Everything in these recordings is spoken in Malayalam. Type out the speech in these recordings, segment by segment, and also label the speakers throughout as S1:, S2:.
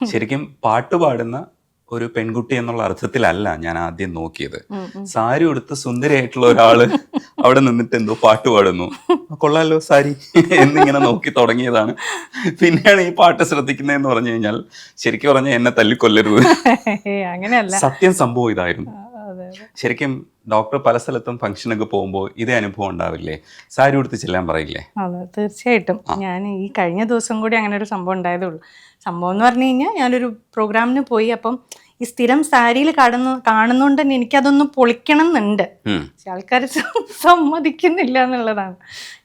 S1: ശരിക്കും പാട്ട് പാടുന്ന ഒരു പെൺകുട്ടി എന്നുള്ള അർത്ഥത്തിലല്ല ഞാൻ ആദ്യം നോക്കിയത്. സാരി ഉടുത്ത് സുന്ദരിയായിട്ടുള്ള ഒരാള് അവിടെ നിന്നിട്ട് എന്തോ പാട്ട് പാടുന്നു, കൊള്ളാലോ സാരി എന്നിങ്ങനെ നോക്കി തുടങ്ങിയതാണ്. പിന്നെയാണ് ഈ പാട്ട് ശ്രദ്ധിക്കുന്നതെന്ന് പറഞ്ഞു കഴിഞ്ഞാൽ ശരിക്കും പറഞ്ഞാൽ എന്നെ തല്ലിക്കൊല്ലരുത്.
S2: അങ്ങനെയല്ല,
S1: സത്യം സംഭവം ഇതായിരുന്നു. ശരിക്കും ഡോക്ടർ പല സ്ഥലത്തും ഫംഗ്ഷനൊക്കെ പോകുമ്പോൾ ഇതേ അനുഭവം ഉണ്ടാവില്ലേ? സാരി ഉടുത്ത് ചെല്ലാൻ പറയില്ലേ?
S2: അതെ, തീർച്ചയായിട്ടും. ഞാൻ ഈ കഴിഞ്ഞ ദിവസം കൂടി അങ്ങനെ ഒരു സംഭവം ഉണ്ടായതേ ഉള്ളൂ. സംഭവം എന്ന് പറഞ്ഞു കഴിഞ്ഞാൽ ഞാനൊരു പ്രോഗ്രാമിന് പോയി. അപ്പം ഈ സ്ഥിരം സാരിയിൽ കാണുന്നോണ്ട് തന്നെ എനിക്കതൊന്ന് പൊളിക്കണം എന്നുണ്ട്. പക്ഷെ ആൾക്കാർ സമ്മതിക്കുന്നില്ല എന്നുള്ളതാണ്.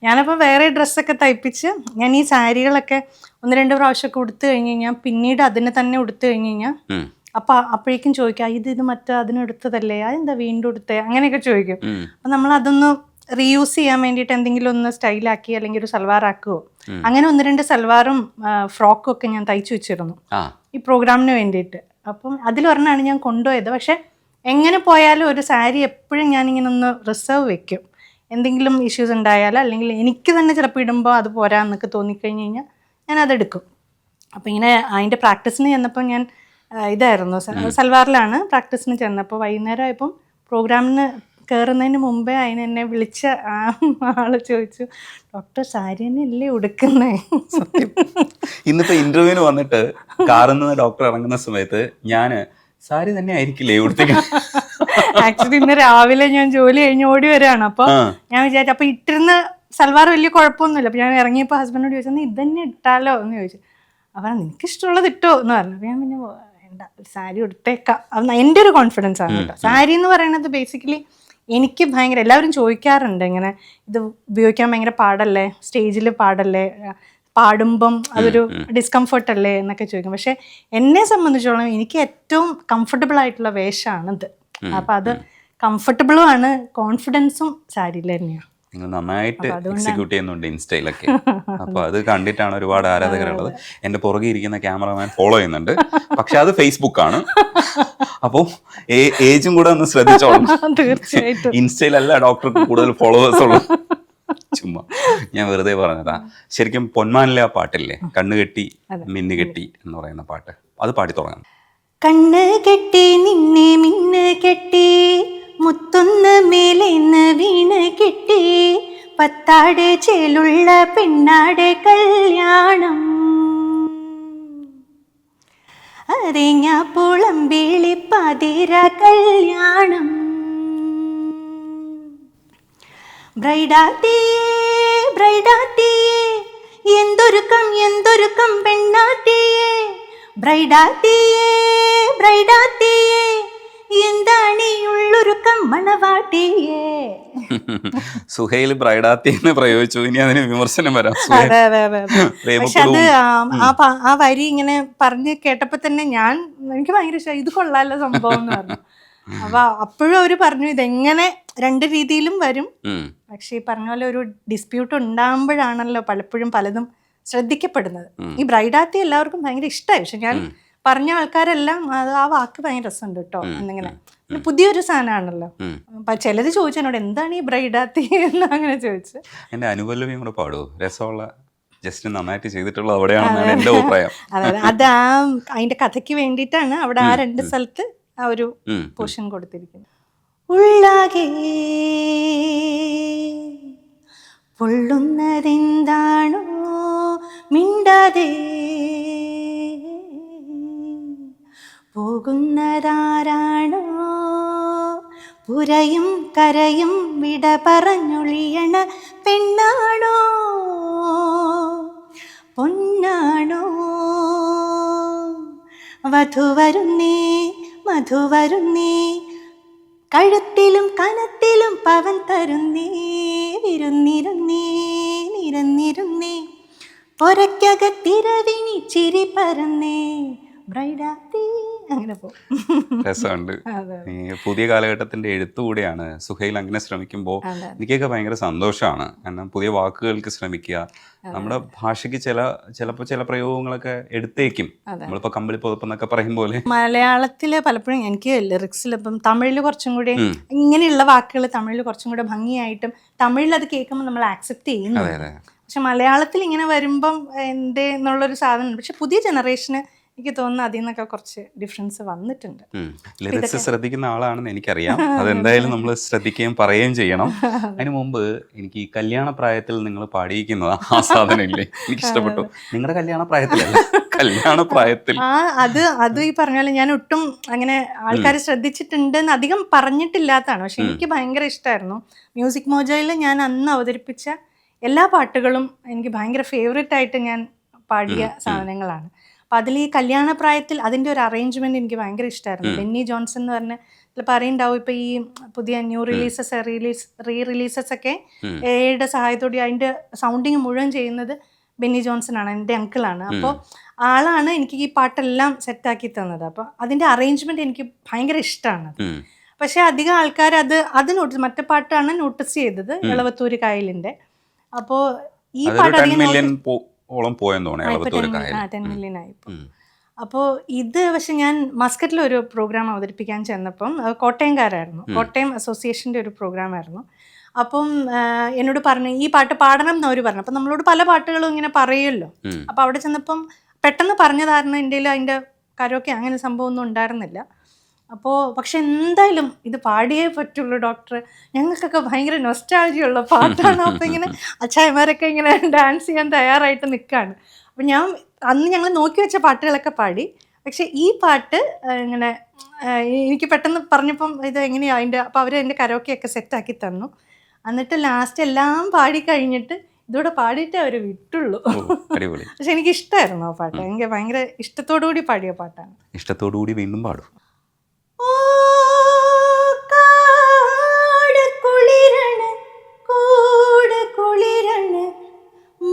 S2: ഞാനപ്പോൾ വേറെ ഡ്രസ്സൊക്കെ തയ്പ്പിച്ച് ഞാൻ ഈ സാരികളൊക്കെ 1-2 പ്രാവശ്യമൊക്കെ ഉടുത്തു കഴിഞ്ഞ് കഴിഞ്ഞാൽ പിന്നീട് അതിനെ തന്നെ ഉടുത്തു കഴിഞ്ഞ് കഴിഞ്ഞാൽ അപ്പോഴേക്കും ചോദിക്കാം, ഇത് മറ്റേ അതിനെടുത്തതല്ലേ, അതെന്താ വീണ്ടും എടുത്തേ, അങ്ങനെയൊക്കെ ചോദിക്കും. അപ്പം നമ്മൾ അതൊന്ന് റീയൂസ് ചെയ്യാൻ വേണ്ടിയിട്ട് എന്തെങ്കിലും ഒന്ന് സ്റ്റൈലാക്കി അല്ലെങ്കിൽ ഒരു സൽവാർ ആക്കുവോ, അങ്ങനെ 1-2 സൽവാറും ഫ്രോക്കും ഒക്കെ ഞാൻ തയ്ച്ചു വെച്ചിരുന്നു ഈ പ്രോഗ്രാമിന് വേണ്ടിയിട്ട്. അപ്പം അതിലൊരെണ്ണമാണ് ഞാൻ കൊണ്ടുപോയത്. പക്ഷെ എങ്ങനെ പോയാലും ഒരു സാരി എപ്പോഴും ഞാനിങ്ങനെ ഒന്ന് റിസർവ് വെക്കും. എന്തെങ്കിലും ഇഷ്യൂസ് ഉണ്ടായാലോ അല്ലെങ്കിൽ എനിക്ക് തന്നെ ചിലപ്പോൾ ഇടുമ്പോൾ അത് പോരാന്നൊക്കെ തോന്നിക്കഴിഞ്ഞ് കഴിഞ്ഞാൽ ഞാൻ അതെടുക്കും. അപ്പം ഇങ്ങനെ അതിൻ്റെ പ്രാക്ടീസിന് ചെന്നപ്പോൾ ഞാൻ ഇതായിരുന്നു, സൽവാറിലാണ് പ്രാക്ടീസിന് ചെന്നപ്പോൾ. വൈകുന്നേരം ആയപ്പം പ്രോഗ്രാമിന് കയറുന്നതിന് മുമ്പേ എന്നെ വിളിച്ച ആള് ചോദിച്ചു, ഡോക്ടർ സാരി തന്നെയല്ലേ ഉടുക്കുന്നേ?
S1: ഇന്നിപ്പോ ഇന്റർവ്യൂവിന് വന്നിട്ട് കാറിൽ നിന്ന് ഡോക്ടർ ഇറങ്ങുന്ന സമയത്ത് ഞാന് സാരി തന്നെ ആയിരിക്കില്ലേ ഉടുത്തേക്കുന്നത്?
S2: ആക്ച്വലി ഇന്ന് രാവിലെ ഞാൻ ജോലി കഴിഞ്ഞ് ഓടി വരികയാണ്. അപ്പൊ ഞാൻ വിചാരിച്ചു, അപ്പൊ ഇട്ടിരുന്ന സൽവാർ വലിയ കുഴപ്പമൊന്നുമില്ല. അപ്പൊ ഞാൻ ഇറങ്ങിയപ്പോൾ ഹസ്ബൻഡോട് ചോദിച്ചു, ഇതന്നെ ഇട്ടാലോ എന്ന് ചോദിച്ചു. അപ്പൊ നിനക്ക് ഇഷ്ടമുള്ളത് ഇട്ടോ എന്ന് പറഞ്ഞു. അപ്പൊ ഞാൻ പിന്നെ വേണ്ട, സാരി ഉടുത്തേക്കാം. എൻ്റെ ഒരു കോൺഫിഡൻസ് ആണ് കേട്ടോ. സാരി എന്ന് പറയുന്നത് ബേസിക്കലി എനിക്ക് ഭയങ്കര, എല്ലാവരും ചോദിക്കാറുണ്ട് ഇങ്ങനെ, ഇത് ഉപയോഗിക്കാൻ ഭയങ്കര പാടല്ലേ, സ്റ്റേജിൽ പാടല്ലേ, പാടുമ്പം അതൊരു ഡിസ്കംഫർട്ട് അല്ലേ എന്നൊക്കെ ചോദിക്കും. പക്ഷെ എന്നെ സംബന്ധിച്ചോളം എനിക്ക് ഏറ്റവും കംഫർട്ടബിൾ ആയിട്ടുള്ള വേഷമാണിത്. അപ്പം അത് കംഫർട്ടബിളും ആണ്, കോൺഫിഡൻസും സാരിയിൽ തന്നെയാണ്.
S1: നിങ്ങൾ നന്നായിട്ട് എക്സിക്യൂട്ട് ചെയ്യുന്നുണ്ട് ഇൻസ്റ്റയിലൊക്കെ. അപ്പൊ അത് കണ്ടിട്ടാണ് ഒരുപാട് ആരാധകരുള്ളത്. എന്റെ പുറകെ ഇരിക്കുന്ന ക്യാമറമാൻ ഫോളോ ചെയ്യുന്നുണ്ട്, പക്ഷെ അത് ഫേസ്ബുക്കാണ്. അപ്പോ ഏജും കൂടെ ഒന്ന് ശ്രദ്ധിച്ചോളണം.
S2: തീർച്ചയായിട്ടും
S1: ഇൻസ്റ്റയിലല്ല ഡോക്ടർക്ക് കൂടുതൽ ഫോളോവേഴ്സ് ഉള്ളു. ചുമ്മാ ഞാൻ വെറുതെ പറഞ്ഞതാ. ശരിക്കും പൊന്മാനിലെ ആ പാട്ടില്ലേ, കണ്ണുകെട്ടി മിന്നുകെട്ടി എന്ന് പറയുന്ന പാട്ട്, അത് പാടി തുടങ്ങാം.
S2: കണ്ണ് കെട്ടി നിന്നെ മിന്ന് കെട്ടി, മുത്തൊന്ന് മേലെന്ന് വീണ് കെട്ടി, പത്താട് ചേലുള്ള പെണ്ണാട് കല്യാണം, അറിഞ്ഞ പുളമ്പേളി പാതിര കല്യാണം, ബ്രൈഡാത്തിയേ ബ്രൈഡാത്തിയേ എന്തൊരുക്കം എന്തൊരുക്കം പെണ്ണാത്തിയേ, ബ്രൈഡാത്തിയേ ബ്രൈഡാത്തിയേ എന്താണ് ഉള്ളൊരുക്കം മണവാട്ടിയേ.
S1: സുഹൈൽ ബ്രൈഡാത്തി എന്ന് പ്രയോഗിച്ചു, ഇനി അതിന് വിമർശനം വരാം.
S2: അതെ അതെ അതെ. പക്ഷെ അത് ആ വരി ഇങ്ങനെ പറഞ്ഞ് കേട്ടപ്പോ തന്നെ എനിക്ക് ഭയങ്കര ഇഷ്ടമായി, ഇത് കൊള്ളാലോ സംഭവം എന്ന് പറഞ്ഞു. അപ്പൊ അപ്പോഴും അവര് പറഞ്ഞു ഇതെങ്ങനെ 2 രീതിയിലും വരും. പക്ഷെ ഈ പറഞ്ഞ പോലെ ഒരു ഡിസ്പ്യൂട്ട് ഉണ്ടാകുമ്പോഴാണല്ലോ പലപ്പോഴും പലതും ശ്രദ്ധിക്കപ്പെടുന്നത്. ഈ ബ്രൈഡാത്തി എല്ലാവർക്കും ഭയങ്കര ഇഷ്ടമായി. പക്ഷെ ഞാൻ പറഞ്ഞ ആൾക്കാരെല്ലാം ആ വാക്ക് ഭയങ്കര രസമുണ്ട് കേട്ടോ എന്നിങ്ങനെ. പുതിയൊരു സാധനമാണല്ലോ. ചിലര് ചോദിച്ചു എന്നോട്, എന്താണ് ഈ ബ്രൈഡാത്തി എന്ന് അങ്ങനെ ചോദിച്ചു.
S1: എന്റെ അനുപല്ലവിയും കൂടെ പാടൂ, രസമുള്ള ജസ്റ്റ് നന്നായിട്ട് ചെയ്തിട്ടുള്ളത് അവിടെയാണെന്നാണ് എന്റെ അഭിപ്രായം.
S2: അതെ, അത് അതിന്റെ കഥയ്ക്ക് വേണ്ടിയിട്ടാണ് അവിടെ ആ 2 സ്ഥലത്ത് ആ ഒരു പോർഷൻ കൊടുത്തിരിക്കുന്നത്. ഉള്ളാകെ പൊള്ളുന്നതെന്താണോ മിണ്ടാതെ പോകുന്നതാരാണോ, പുരയും കരയും വിട പറഞ്ഞൊളിയണ പെണ്ണാണോ പൊന്നാണോ, വധുവരുന്നേ മധുവരുന്നേ, കഴുത്തിലും കനത്തിലും പവൻ തരുന്നേ, വിരുന്നിരുന്നേ നിരന്നിരുന്നേ, പൊരക്കകത്തിരവിനി ചിരി പറന്നേ, ബ്രൈഡാത്തി. അങ്ങനെ പോകും.
S1: രസമുണ്ട്. പുതിയ കാലഘട്ടത്തിന്റെ എഴുത്തുകൂടെയാണ് സുഹൈൽ. അങ്ങനെ ശ്രമിക്കുമ്പോൾ എനിക്കൊക്കെ ഭയങ്കര സന്തോഷമാണ്. കാരണം പുതിയ വാക്കുകൾക്ക് ശ്രമിക്കുക. നമ്മുടെ ഭാഷയ്ക്ക് ചിലപ്പോൾ ചില പ്രയോഗങ്ങളൊക്കെ എടുത്തേക്കും. നമ്മളിപ്പോ കമ്പിളി പുതപ്പെന്നൊക്കെ പറയും പോലെ
S2: മലയാളത്തില് പലപ്പോഴും എനിക്ക് ലിറിക്സിൽ ഇപ്പം തമിഴിൽ കുറച്ചും കൂടി ഇങ്ങനെയുള്ള വാക്കുകൾ തമിഴിൽ കുറച്ചും കൂടെ ഭംഗിയായിട്ടും തമിഴിൽ അത് കേൾക്കുമ്പോൾ നമ്മൾ ആക്സെപ്റ്റ് ചെയ്യുന്നു. പക്ഷെ മലയാളത്തിൽ ഇങ്ങനെ വരുമ്പം എന്തേ എന്നുള്ളൊരു സാധനം. പക്ഷെ പുതിയ ജനറേഷന് എനിക്ക് തോന്നുന്നു അതിൽ നിന്നൊക്കെ കുറച്ച് ഡിഫറൻസ് വന്നിട്ടുണ്ട്.
S1: ലിറിക്സ് ശ്രദ്ധിക്കുന്ന ആളാണെന്ന് എനിക്കറിയാം. അതെന്തായാലും നമ്മൾ ശ്രദ്ധിക്കുകയും പറയുകയും ചെയ്യണം. അതിന് മുമ്പ് എനിക്ക് ഈ കല്യാണ പ്രായത്തിൽ നിങ്ങൾ പാടിയിരിക്കുന്നത് ആ സാധനം ഇല്ലേ, എനിക്ക് ഇഷ്ടപ്പെട്ടു. നിങ്ങളുടെ കല്യാണ പ്രായത്തിലല്ല, കല്യാണ പ്രായത്തിൽ.
S2: അത് ഈ പറഞ്ഞാൽ ഞാൻ ഒട്ടും അങ്ങനെ ആൾക്കാർ ശ്രദ്ധിച്ചിട്ടുണ്ടെന്ന് അധികം പറഞ്ഞിട്ടില്ലാത്തതാണ്. പക്ഷെ എനിക്ക് ഭയങ്കര ഇഷ്ടമായിരുന്നു. മ്യൂസിക് മോജോയിൽ ഞാൻ അന്ന് അവതരിപ്പിച്ച എല്ലാ പാട്ടുകളും എനിക്ക് ഭയങ്കര ഫേവറേറ്റ് ആയിട്ട് ഞാൻ പാടിയ സാധനങ്ങളാണ്. അപ്പം അതിൽ ഈ കല്യാണ പ്രായത്തിൽ അതിൻ്റെ ഒരു അറേഞ്ച്മെന്റ് എനിക്ക് ഭയങ്കര ഇഷ്ടമായിരുന്നു. ബെന്നി ജോൺസൺ എന്ന് പറഞ്ഞ ചിലപ്പോൾ അറിയുണ്ടാവും, ഇപ്പം ഈ പുതിയ ന്യൂ റീ റിലീസസ് ഒക്കെ എയുടെ സഹായത്തോടെ അതിൻ്റെ സൗണ്ടിങ് മുഴുവൻ ചെയ്യുന്നത് ബെന്നി ജോൺസൺ ആണ്, എൻ്റെ അങ്കിളാണ്. അപ്പോൾ ആളാണ് എനിക്ക് ഈ പാട്ടെല്ലാം സെറ്റാക്കി തന്നത്. അപ്പോൾ അതിൻ്റെ അറേഞ്ച്മെന്റ് എനിക്ക് ഭയങ്കര ഇഷ്ടമാണ്. പക്ഷെ അധികം ആൾക്കാർ അത് നോട്ടീസ്, മറ്റേ പാട്ടാണ് നോട്ടീസ് ചെയ്തത്, ഇളവത്തൂര് കായലിൻ്റെ. അപ്പോൾ ഈ പാട്ട് അധികം 10 മില്യൺ ആയിപ്പോ. അപ്പോൾ ഇത് പക്ഷെ ഞാൻ മസ്കറ്റിലൊരു പ്രോഗ്രാം അവതരിപ്പിക്കാൻ ചെന്നപ്പം കോട്ടയംകാരായിരുന്നു, കോട്ടയം അസോസിയേഷൻ്റെ ഒരു പ്രോഗ്രാമായിരുന്നു. അപ്പം എന്നോട് പറഞ്ഞു ഈ പാട്ട് പാടണം എന്ന് അവർ പറഞ്ഞു. അപ്പം നമ്മളോട് പല പാട്ടുകളും ഇങ്ങനെ പറയുമല്ലോ. അപ്പം അവിടെ ചെന്നപ്പം പെട്ടെന്ന് പറഞ്ഞതായിരുന്നു, എൻ്റെ അതിൻ്റെ കരോക്കെ അങ്ങനെ സംഭവമൊന്നും ഉണ്ടായിരുന്നില്ല. അപ്പോൾ പക്ഷെ എന്തായാലും ഇത് പാടിയേ പറ്റുള്ളൂ ഡോക്ടർ, ഞങ്ങൾക്കൊക്കെ ഭയങ്കര നൊസ്റ്റാൾജിയുള്ള പാട്ടാണ്. അപ്പം ഇങ്ങനെ അച്ചായമാരൊക്കെ ഇങ്ങനെ ഡാൻസ് ചെയ്യാൻ തയ്യാറായിട്ട് നിൽക്കുകയാണ്. അപ്പം ഞാൻ അന്ന് ഞങ്ങൾ നോക്കി വെച്ച പാട്ടുകളൊക്കെ പാടി. പക്ഷെ ഈ പാട്ട് ഇങ്ങനെ എനിക്ക് പെട്ടെന്ന് പറഞ്ഞപ്പം ഇത് എങ്ങനെയാണ് അതിൻ്റെ, അപ്പോൾ അവർ എൻ്റെ കരോക്കെയൊക്കെ സെറ്റാക്കി തന്നു. എന്നിട്ട് ലാസ്റ്റ് എല്ലാം പാടി കഴിഞ്ഞിട്ട് ഇതോടെ പാടിയിട്ടേ അവർ വിട്ടുള്ളൂ. പക്ഷെ എനിക്ക് ഇഷ്ടമായിരുന്നു ആ പാട്ട്, എനിക്ക് ഭയങ്കര ഇഷ്ടത്തോടു കൂടി പാടിയ പാട്ടാണ്.
S1: ഇഷ്ടത്തോടു കൂടി വീണ്ടും പാടും.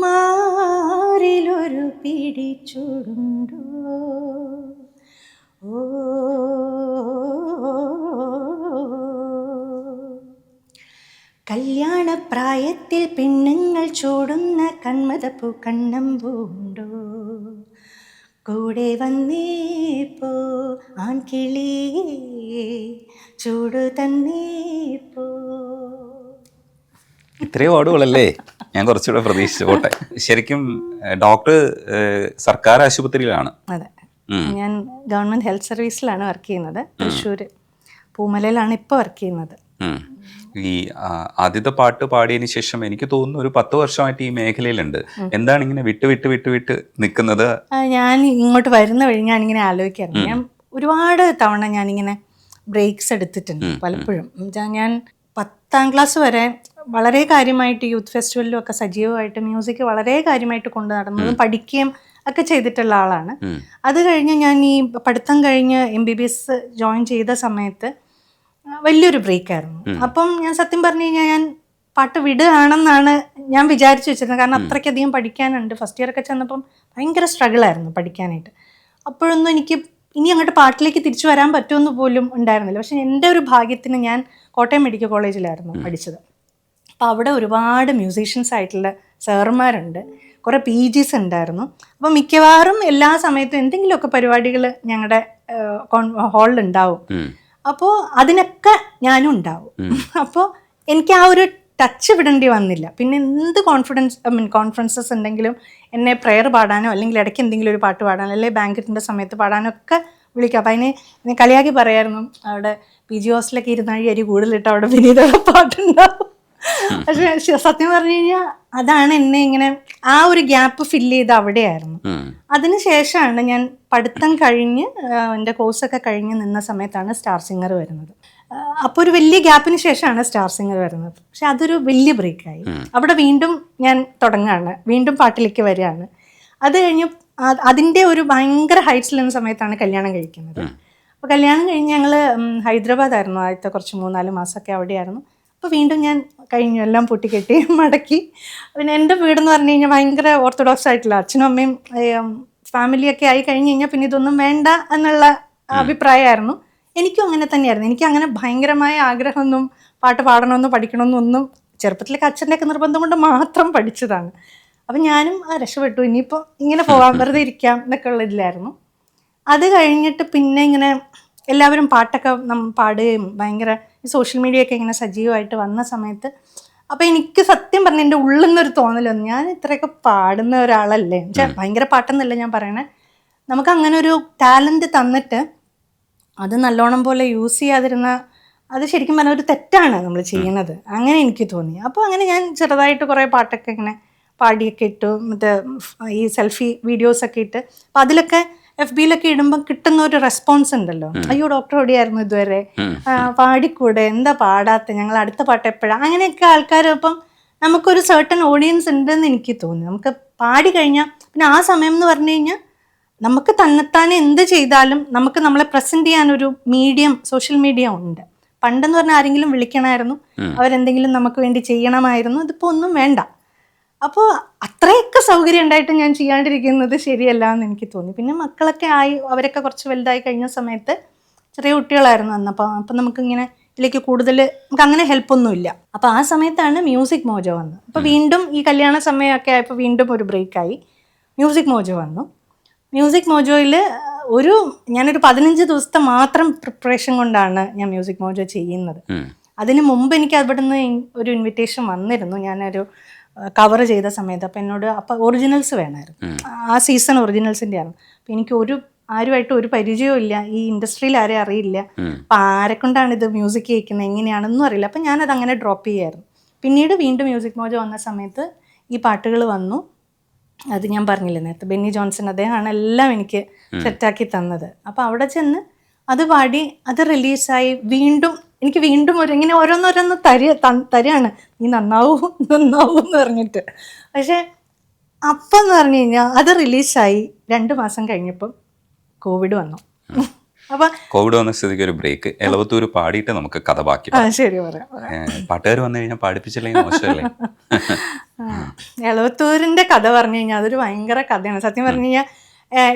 S2: മാറിലൊരു പിടിച്ചുണ്ടോ കല്യാണപ്രായത്തിൽ പെണ്ണുങ്ങൾ ചൂടുന്ന കന്മദപ്പൂ കണ്ണമ്പൂണ്ടോ കൂടെ വന്നേപ്പോ ആൺകിളി ചൂട് തന്നേപ്പോ.
S1: ഇത്രയും പാടുകളല്ലേ, ഞാൻ കുറച്ചുകൂടെ പ്രതീക്ഷിച്ചു. പോട്ടെ. ശരിക്കും ഡോക്ടർ സർക്കാർ ആശുപത്രിയിലാണ്.
S2: അതെ, ഞാൻ ഗവൺമെന്റ് ഹെൽത്ത് സർവീസിലാണ് വർക്ക് ചെയ്യുന്നത്. തൃശ്ശൂർ പൂമലയിലാണ് ഇപ്പോൾ വർക്ക് ചെയ്യുന്നത്.
S1: ഈ ആദ്യത്തെ പാട്ട് പാടിയതിന് ശേഷം എനിക്ക് തോന്നുന്നു ഒരു 10 വർഷമായിട്ട് ഈ മേഖലയിലുണ്ട്. എന്താണ് ഇങ്ങനെ വിട്ട് വിട്ട് വിട്ട് വിട്ട് നിൽക്കുന്നത്?
S2: ഞാൻ ഇങ്ങോട്ട് വരുന്ന വഴി ഞാനിങ്ങനെ ആലോചിക്കാറുണ്ട്. ഞാൻ ഒരുപാട് തവണ ഞാനിങ്ങനെ ബ്രേക്സ് എടുത്തിട്ടുണ്ട് പലപ്പോഴും. ഞാൻ 10ാം ക്ലാസ് വരെ വളരെ കാര്യമായിട്ട് യൂത്ത് ഫെസ്റ്റിവലിലും ഒക്കെ സജീവമായിട്ട് മ്യൂസിക് വളരെ കാര്യമായിട്ട് കൊണ്ടു നടന്നതും പഠിക്കുകയും ഒക്കെ ചെയ്തിട്ടുള്ള ആളാണ്. അത് കഴിഞ്ഞ് ഞാൻ ഈ പഠിത്തം കഴിഞ്ഞ് MBBS ജോയിൻ ചെയ്ത സമയത്ത് വലിയൊരു ബ്രേക്കായിരുന്നു. അപ്പം ഞാൻ സത്യം പറഞ്ഞു കഴിഞ്ഞാൽ ഞാൻ പാട്ട് വിടുകയാണെന്നാണ് ഞാൻ വിചാരിച്ചു വെച്ചിരുന്നത്. കാരണം അത്രയ്ക്കധികം പഠിക്കാനുണ്ട്. ഫസ്റ്റ് ഇയർ ഒക്കെ ചെന്നപ്പം ഭയങ്കര സ്ട്രഗിളായിരുന്നു പഠിക്കാനായിട്ട്. അപ്പോഴൊന്നും എനിക്ക് ഇനി അങ്ങോട്ട് പാട്ടിലേക്ക് തിരിച്ചു വരാൻ പറ്റുമെന്ന് പോലും ഉണ്ടായിരുന്നില്ല. പക്ഷെ എൻ്റെ ഒരു ഭാഗ്യത്തിന് ഞാൻ കോട്ടയം മെഡിക്കൽ കോളേജിലായിരുന്നു പഠിച്ചത്. അപ്പോൾ അവിടെ ഒരുപാട് മ്യൂസീഷ്യൻസ് ആയിട്ടുള്ള സാറുമാരുണ്ട്, കുറേ PGs ഉണ്ടായിരുന്നു. അപ്പോൾ മിക്കവാറും എല്ലാ സമയത്തും എന്തെങ്കിലുമൊക്കെ പരിപാടികൾ ഞങ്ങളുടെ ഹാളിലുണ്ടാവും. അപ്പോൾ അതിനൊക്കെ ഞാനും ഉണ്ടാവും. അപ്പോൾ എനിക്ക് ആ ഒരു ടച്ച് വിടേണ്ടി വന്നില്ല. പിന്നെ എന്ത് കോൺഫറൻസസ് ഉണ്ടെങ്കിലും എന്നെ പ്രെയർ പാടാനോ അല്ലെങ്കിൽ ഇടയ്ക്ക് എന്തെങ്കിലും ഒരു പാട്ട് പാടാനോ അല്ലെങ്കിൽ ബാങ്കറ്റിൻ്റെ സമയത്ത് പാടാനോ ഒക്കെ വിളിക്കാം. അപ്പം അതിനെ കളിയാക്കി പറയായിരുന്നു, അവിടെ PG ഹോസ്റ്റലൊക്കെ ഇരുന്നാഴി അരി കൂടുതലിട്ട് അവിടെ വിനീതയുടെ പാട്ടുണ്ടാവും. പക്ഷെ സത്യം പറഞ്ഞു കഴിഞ്ഞാൽ അതാണ് എന്നെ ഇങ്ങനെ ആ ഒരു ഗ്യാപ്പ് ഫില്ല് ചെയ്ത് അവിടെയായിരുന്നു. അതിനുശേഷമാണ് ഞാൻ പഠിത്തം കഴിഞ്ഞ് എൻ്റെ കോഴ്സൊക്കെ കഴിഞ്ഞ് നിന്ന സമയത്താണ് സ്റ്റാർ സിംഗർ വരുന്നത്. അപ്പോൾ ഒരു വലിയ ഗ്യാപ്പിന് ശേഷമാണ് സ്റ്റാർ സിംഗർ വരുന്നത്. പക്ഷെ അതൊരു വലിയ ബ്രേക്കായി. അവിടെ വീണ്ടും ഞാൻ തുടങ്ങുകയാണ്, വീണ്ടും പാട്ടിലേക്ക് വരികയാണ്. അത് കഴിഞ്ഞ് അതിൻ്റെ ഒരു ഭയങ്കര ഹൈറ്റ്സിൽ നിന്ന സമയത്താണ് കല്യാണം കഴിക്കുന്നത്. അപ്പോൾ കല്യാണം കഴിഞ്ഞ് ഞങ്ങൾ ഹൈദരാബാദായിരുന്നു ആദ്യത്തെ കുറച്ച് 3-4 മാസമൊക്കെ അവിടെയായിരുന്നു. അപ്പോൾ വീണ്ടും ഞാൻ കഴിഞ്ഞു എല്ലാം പൊട്ടിക്കെട്ടി മടക്കി. പിന്നെ എൻ്റെ വീടെന്ന് പറഞ്ഞു കഴിഞ്ഞാൽ ഭയങ്കര ഓർത്തഡോക്സ് ആയിട്ടുള്ള അച്ഛനും അമ്മയും ഫാമിലിയൊക്കെ ആയി കഴിഞ്ഞ് കഴിഞ്ഞാൽ പിന്നെ ഇതൊന്നും വേണ്ട എന്നുള്ള അഭിപ്രായമായിരുന്നു. എനിക്കും അങ്ങനെ തന്നെയായിരുന്നു. എനിക്ക് അങ്ങനെ ഭയങ്കരമായ ആഗ്രഹമൊന്നും പാട്ട് പാടണമെന്നോ പഠിക്കണമെന്നോ ഒന്നും ചെറുപ്പത്തിലേക്ക് അച്ഛൻ്റെയൊക്കെ നിർബന്ധം കൊണ്ട് മാത്രം പഠിച്ചതാണ്. അപ്പം ഞാനും രക്ഷപ്പെട്ടു, ഇനിയിപ്പോൾ ഇങ്ങനെ പോകാൻ വെറുതെ ഇരിക്കാം എന്നൊക്കെ ഉള്ളതിലായിരുന്നു. അത് കഴിഞ്ഞിട്ട് പിന്നെ ഇങ്ങനെ എല്ലാവരും പാട്ടൊക്കെ പാടുകയും ഭയങ്കര സോഷ്യൽ മീഡിയയൊക്കെ ഇങ്ങനെ സജീവമായിട്ട് വന്ന സമയത്ത് അപ്പോൾ എനിക്ക് സത്യം പറഞ്ഞാൽ എൻ്റെ ഉള്ളിൽ നിന്നൊരു തോന്നലൊന്നും, ഞാൻ ഇത്രയൊക്കെ പാടുന്ന ഒരാളല്ലേ, ഭയങ്കര പാട്ടെന്നല്ല ഞാൻ പറയണേ, നമുക്ക് അങ്ങനെ ഒരു ടാലൻറ്റ് തന്നിട്ട് അത് നല്ലോണം പോലെ യൂസ് ചെയ്യാതിരുന്ന അത് ശരിക്കും പറഞ്ഞാൽ ഒരു തെറ്റാണ് നമ്മൾ ചെയ്യുന്നത്. അങ്ങനെ എനിക്ക് തോന്നി. അപ്പോൾ അങ്ങനെ ഞാൻ ചെറുതായിട്ട് കുറേ പാട്ടൊക്കെ ഇങ്ങനെ പാടിയൊക്കെ ഇട്ടു. മറ്റേ ഈ സെൽഫി വീഡിയോസൊക്കെ ഇട്ട് അപ്പം അതിലൊക്കെ FB-ലൊക്കെ ഇടുമ്പോൾ കിട്ടുന്ന ഒരു റെസ്പോൺസ് ഉണ്ടല്ലോ, അയ്യോ ഡോക്ടർ ഓടിയായിരുന്നു ഇതുവരെ, പാടിക്കൂടെ, എന്താ പാടാത്ത, ഞങ്ങൾ അടുത്ത പാട്ട് എപ്പോഴാണ്, അങ്ങനെയൊക്കെ ആൾക്കാർ. അപ്പം നമുക്കൊരു സർട്ടൺ ഓഡിയൻസ് ഉണ്ടെന്ന് എനിക്ക് തോന്നി. നമുക്ക് പാടി കഴിഞ്ഞാൽ പിന്നെ ആ സമയം എന്ന് പറഞ്ഞു കഴിഞ്ഞാൽ നമുക്ക് തന്നെത്താനെ എന്ത് ചെയ്താലും നമുക്ക് നമ്മളെ പ്രസൻറ്റ് ചെയ്യാനൊരു മീഡിയം, സോഷ്യൽ മീഡിയ ഉണ്ട്. പണ്ടെന്ന് പറഞ്ഞാൽ ആരെങ്കിലും വിളിക്കണമായിരുന്നു, അവരെന്തെങ്കിലും നമുക്ക് വേണ്ടി ചെയ്യണമായിരുന്നു. ഇതിപ്പോൾ ഒന്നും വേണ്ട. അപ്പോൾ അത്രയൊക്കെ സൗകര്യം ഉണ്ടായിട്ട് ഞാൻ ചെയ്യാണ്ടിരിക്കുന്നത് ശരിയല്ല എന്ന് എനിക്ക് തോന്നി. പിന്നെ മക്കളൊക്കെ ആയി, അവരൊക്കെ കുറച്ച് വലുതായി കഴിഞ്ഞ സമയത്ത്, ചെറിയ കുട്ടികളായിരുന്നു അന്ന്. അപ്പം നമുക്കിങ്ങനെ ഇതിലേക്ക് കൂടുതൽ നമുക്ക് അങ്ങനെ ഹെൽപ്പൊന്നുമില്ല. അപ്പോൾ ആ സമയത്താണ് മ്യൂസിക് മോജോ വന്നത്. അപ്പോൾ വീണ്ടും ഈ കല്യാണ സമയമൊക്കെ ആയപ്പോൾ വീണ്ടും ഒരു ബ്രേക്കായി. മ്യൂസിക് മോജോ വന്നു. മ്യൂസിക് മോജോയിൽ ഞാനൊരു 15 ദിവസത്തെ മാത്രം പ്രിപ്പറേഷൻ കൊണ്ടാണ് ഞാൻ മ്യൂസിക് മോജോ ചെയ്യുന്നത്. അതിന് മുമ്പ് എനിക്ക് അവിടുന്ന് ഒരു ഇൻവിറ്റേഷൻ വന്നിരുന്നു. ഞാനൊരു കവർ ചെയ്ത സമയത്ത്. അപ്പം എന്നോട് ഒറിജിനൽസ് വേണമായിരുന്നു. ആ സീസൺ ഒറിജിനൽസിൻ്റെ ആണ്. അപ്പം എനിക്ക് ആരുമായിട്ട് ഒരു പരിചയവും ഇല്ല, ഈ ഇൻഡസ്ട്രിയിൽ ആരെയും അറിയില്ല. അപ്പം ആരെക്കൊണ്ടാണ് ഇത് മ്യൂസിക് കേൾക്കുന്നത്, എങ്ങനെയാണെന്നും അറിയില്ല. അപ്പം ഞാനത് അങ്ങനെ ഡ്രോപ്പ് ചെയ്യായിരുന്നു. പിന്നീട് വീണ്ടും മ്യൂസിക് മോജോ വന്ന സമയത്ത് ഈ പാട്ടുകൾ വന്നു. അത് ഞാൻ പറഞ്ഞില്ലേ നേരത്തെ, ബെന്നി ജോൺസൺ, അദ്ദേഹമാണ് എല്ലാം എനിക്ക് സെറ്റാക്കി തന്നത്. അപ്പോൾ അവിടെ ചെന്ന് അത് പാടി, അത് റിലീസായി. എനിക്ക് വീണ്ടും ഇങ്ങനെ ഓരോന്നോരോന്ന് തരികയാണ്, നീ നന്നാവൂ എന്ന് പറഞ്ഞിട്ട്. പക്ഷെ അപ്പം എന്ന് പറഞ്ഞു കഴിഞ്ഞാൽ അത് റിലീസായി 2 മാസം കഴിഞ്ഞപ്പം കോവിഡ് വന്നു. അപ്പൊ
S1: കോവിഡ് വന്ന സ്ഥിതിക്ക് ഒരു ബ്രേക്ക്. എളവത്തൂർ പാടിയിട്ട് നമുക്ക് കഥ ബാക്കി.
S2: ശരി പറയാം.
S1: പാട്ടുകാർ വന്നു കഴിഞ്ഞാൽ പാടിപ്പിച്ചില്ലെങ്കിൽ മോശമല്ലേ?
S2: എളവത്തൂരിന്റെ കഥ പറഞ്ഞു കഴിഞ്ഞാൽ അതൊരു ഭയങ്കര കഥയാണ്. സത്യം പറഞ്ഞു കഴിഞ്ഞാൽ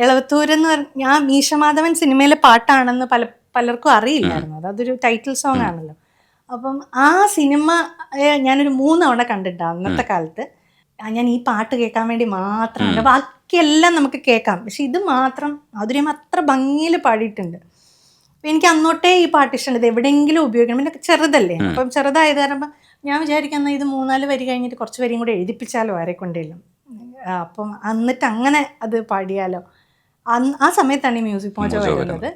S2: എളവത്തൂരെന്ന് ഞാൻ മീശമാധവൻ സിനിമയിലെ പാട്ടാണെന്ന് പലർക്കും അറിയില്ലായിരുന്നു. അതൊരു ടൈറ്റിൽ സോങ് ആണല്ലോ. അപ്പം ആ സിനിമ ഞാനൊരു 3 തവണ കണ്ടിട്ടാണ് അന്നത്തെ കാലത്ത്. ഞാൻ ഈ പാട്ട് കേൾക്കാൻ വേണ്ടി മാത്രമാണ്. ബാക്കിയെല്ലാം നമുക്ക് കേൾക്കാം, പക്ഷെ ഇത് മാത്രം മാധുര്യം അത്ര ഭംഗിയിൽ പാടിയിട്ടുണ്ട്. അപ്പം എനിക്ക് അന്നോട്ടേ ഈ പാട്ട് ഇഷ്ടമുണ്ട്. ഇത് എവിടെയെങ്കിലും ഉപയോഗിക്കണം. പിന്നെ ചെറുതല്ലേ, അപ്പം ചെറുതായത് കാരണം ഞാൻ വിചാരിക്കുന്ന ഇത് 3-4 വരി കഴിഞ്ഞിട്ട് കുറച്ച് വരിയും കൂടെ എഴുതിപ്പിച്ചാലോ ആരെ കൊണ്ടേലും. അപ്പം എന്നിട്ട് അങ്ങനെ അത് പാടിയാലോ. ആ സമയത്താണ് ഈ മ്യൂസിക് മോജോ വരുന്നത്.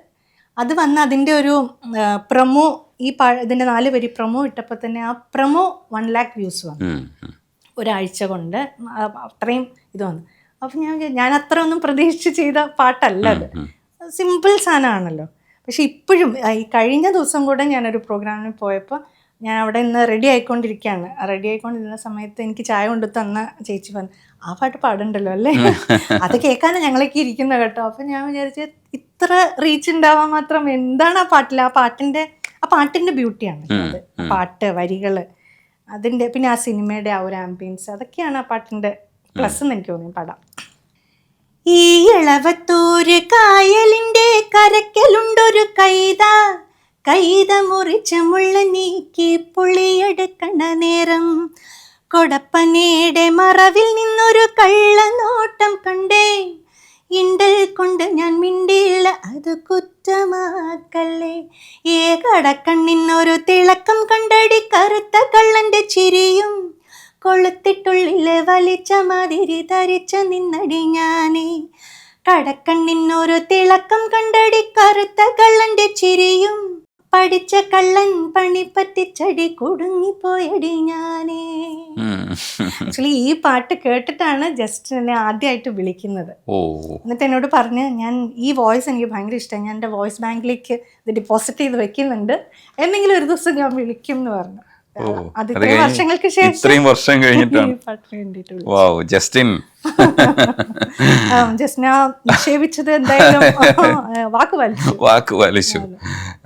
S2: അത് വന്ന് അതിൻ്റെ ഒരു പ്രൊമോ, ഇതിൻ്റെ 4 വരി പ്രൊമോ ഇട്ടപ്പോൾ തന്നെ ആ പ്രൊമോ 1 lakh വ്യൂസ് വന്നു ഒരാഴ്ച കൊണ്ട്. അത്രയും ഇത് വന്നു. അപ്പം ഞാൻ അത്ര ഒന്നും പ്രതീക്ഷിച്ച് ചെയ്ത പാട്ടല്ല അത്, സിമ്പിൾ സാധനമാണല്ലോ. പക്ഷെ ഇപ്പോഴും ഈ കഴിഞ്ഞ ദിവസം കൂടെ ഞാനൊരു പ്രോഗ്രാമിന് പോയപ്പോൾ ഞാൻ അവിടെ നിന്ന് റെഡി ആയിക്കൊണ്ടിരുന്ന സമയത്ത് എനിക്ക് ചായ കൊണ്ട് തന്ന ചേച്ചി പറഞ്ഞു, ആ പാട്ട് പാടുണ്ടല്ലോ അല്ലേ, അത് കേൾക്കാനാണ് ഞങ്ങളൊക്കെ ഇരിക്കുന്നത് കേട്ടോ. അപ്പം ഞാൻ വിചാരിച്ചു ഇത്ര റീച്ച് ഉണ്ടാവാൻ മാത്രം എന്താണ് ആ പാട്ടിൽ, ആ പാട്ടിൻ്റെ ബ്യൂട്ടിയാണ് അത്. പാട്ട് വരികൾ, അതിൻ്റെ പിന്നെ ആ സിനിമയുടെ ആ ഒരു ആംബിയൻസ്, അതൊക്കെയാണ് ആ പാട്ടിൻ്റെ പ്ലസ് എന്ന് എനിക്ക് തോന്നി. പാടാം. ഈ എളവത്തൂര് കായലിൻ്റെ കരക്കലുണ്ടൊരു കൈത മുറിച്ച മുള്ള നീക്കി പുളിയെടുക്കണ നേരം, കൊടപ്പനയുടെ മറവിൽ നിന്നൊരു കള്ളനോട്ടം കണ്ടേ, ഇണ്ടൽ കൊണ്ട് ഞാൻ മിണ്ടിയില്ല അത് കുറ്റമാക്കല്ലേ, കടക്കണ്ണിന്നൊരു തിളക്കം കണ്ടടി കറുത്ത കള്ളന്റെ ചിരിയും, കൊളുത്തിട്ടുള്ളിലെ വലിച്ച മാതിരി ധരിച്ച നിന്നടി ഞാനേ, കടക്കണ്ണിന്നൊരു തിളക്കം കണ്ടടി കറുത്ത കള്ളന്റെ ചിരിയും, പഠിച്ച കള്ളൻ പണി പറ്റിച്ചടി കുടുങ്ങിപ്പോയടി ഞാനേ. ആക്ച്വലി ഈ പാട്ട് കേട്ടിട്ടാണ് ജസ്റ്റ് എന്നെ ആദ്യമായിട്ട് വിളിക്കുന്നത്. എന്നിട്ട് എന്നോട് പറഞ്ഞ്, ഞാൻ ഈ വോയിസ് എനിക്ക് ഭയങ്കര ഇഷ്ടമായി, ഞാൻ എൻ്റെ വോയിസ് ബാങ്കിലേക്ക് ഇത് ഡെപ്പോസിറ്റ് ചെയ്ത് വെക്കുന്നുണ്ട്, എന്തെങ്കിലും ഒരു ദിവസം ഞാൻ വിളിക്കും എന്ന് പറഞ്ഞു. അത് ഇത്രയും വർഷങ്ങൾക്ക് ശേഷം
S1: ജസ്റ്റിൻ
S2: നിക്ഷേപിച്ചത് എന്തായാലും വാക്ക് വലിച്ചു.